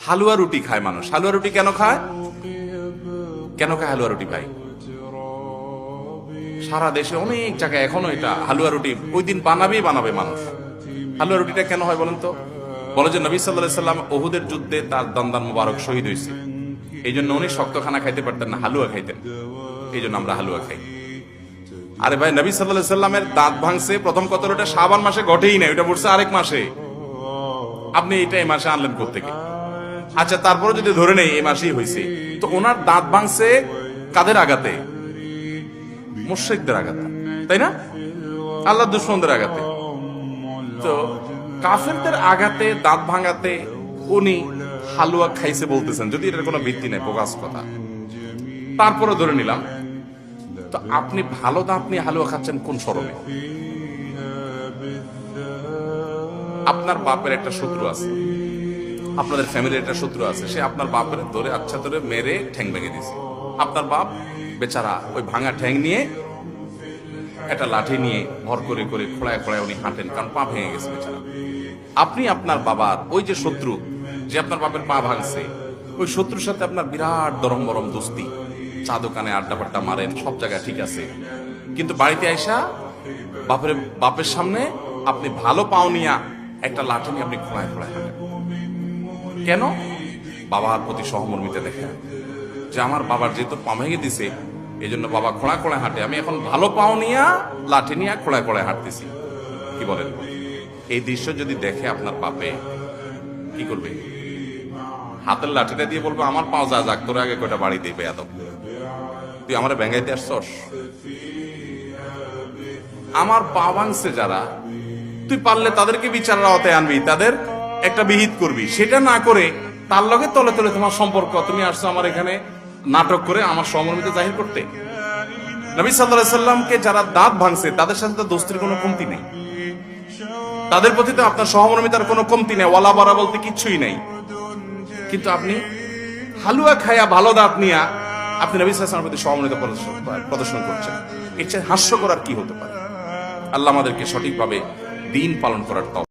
হালুয়া রুটি খায় মানুষ। হালুয়া রুটি কেন খায়? কেন খায় হালুয়া রুটি ভাই? সারা দেশে অনেক জায়গায় এখনো এটা হালুয়া রুটি ওই দিন বানাবে মানুষ। হালুয়া রুটিটা কেন হয় বলেন তো? বলে যে নবী সাল্লাল্লাহু আলাইহি সাল্লাম উহুদের যুদ্ধে তার দন্দান মুবারক শহীদ হয়েছে, এই জন্য উনি শক্ত খানা খাইতে পারতেন না, হালুয়া খাইতেন, এই জন্য আমরা হালুয়া খাই। আরে ভাই, নবী সাল্লাল্লাহু আলাইহি সাল্লামের দাঁত ভাঙছে প্রথম কতটা শাবান মাসে ঘটেই না, এটা পড়ছে আরেক মাসে। আপনি এটা এই মাসে আনলেন কোত্থেকে? আচ্ছা, তারপরে যদি ধরে নেই এই মাসেই হয়েছে, তো ওনার দাঁত ভাঙছে কাদের আঘাতে? মুশরিকদের আঘাতে, তাই না? আল্লাহর দুশমনদের আঘাতে। তো কাফেরদের আঘাতে দাঁত ভাঙাতে উনি হালুয়া খাইছে বলতেছেন, যদি এটার কোনো ভিত্তি নাই, বোগাস কথা। তারপরে ধরে নিলাম, তো আপনি ভালো দাঁত নিয়ে হালুয়া খাচ্ছেন কোন শরমে? আপনার বাপের একটা শত্রু আছে, আপনাদের ফ্যামিলির একটা শত্রু আছে, সে আপনার বাপের ধরে আচ্ছা ধরে মেরে ঠ্যাং ভেঙে দিছে। আপনার বাপ বেচারা ওই ভাঙা ঠ্যাং নিয়ে একটা লাঠি নিয়ে ভর করে করে খোড়ায় খোড়ায় উনি হাঁটেন, কারণ পা ভেঙে গেছে বেচারা। আপনি আপনার বাবার ওই যে শত্রু, যে আপনার বাপের পা ভাঙছে, ওই শত্রুর সাথে আপনার বিরাট দরম বরম দোস্তি, চা দোকানে আড্ডা পাড্ডা মারেন, সব জায়গায় ঠিক আছে, কিন্তু বাড়িতে আইসা বাপের সামনে আপনি ভালো পাও নিয়া একটা লাঠি নিয়ে আপনি খোড়ায় খোড়ায় হাঁটেন। কেন? বাবার প্রতি সহমর্মিতা দেখেন, যে আমার বাবার যেহেতু পা ভেঙে দিছে, এই জন্য বাবা খোঁড়া খোঁড়ায় হাঁটে, আমি এখন ভালো পাও নিয়া লাঠি নিয়ে খোঁড়ায় খোঁড়ায় হাঁটতেছি। কি বলেন? এই দৃশ্য যদি দেখে আপনার বাপে কি করবে? হাতের লাঠিটা দিয়ে বলবো, আমার পাও যা যাক, তোর আগে কয়টা বাড়ি দিবে, এত তুই আমার ব্যাঙ্গাইতে আসছস? আমার পা ভাঙছে যারা, তুই পারলে তাদেরকে বিচারের আওতায় আনবি, তাদের একটা বিহিত করবি। সেটা না করে তার লগে তলে তলে তোমার সম্পর্ক, তুমি আসছো আমার এখানে নাটক করে আমার সহমর্মিতা জাহির করতে। নবী সাল্লাল্লাহু আলাইহি সাল্লামকে যারা দাঁত ভাঙছে তাদের সাথে তো দোস্তির কোনো কমতি নেই, তাদের প্রতি তো আপনার সহমর্মিতার কোনো কমতি নেই, ওয়ালা বারা বলতে কিচ্ছুই নেই। কিন্তু আপনি হালুয়া খায়া ভালো দাঁত নিয়া আপনি নবী সাল্লাল্লাহু আলাইহি সাল্লামের প্রতি সহমর্মিতা প্রদর্শন করছেন। এর চেয়ে হাস্যকর আর কি হতে পারে? আল্লাহ আমাদেরকে সঠিকভাবে দিন পালন করার তৌফিক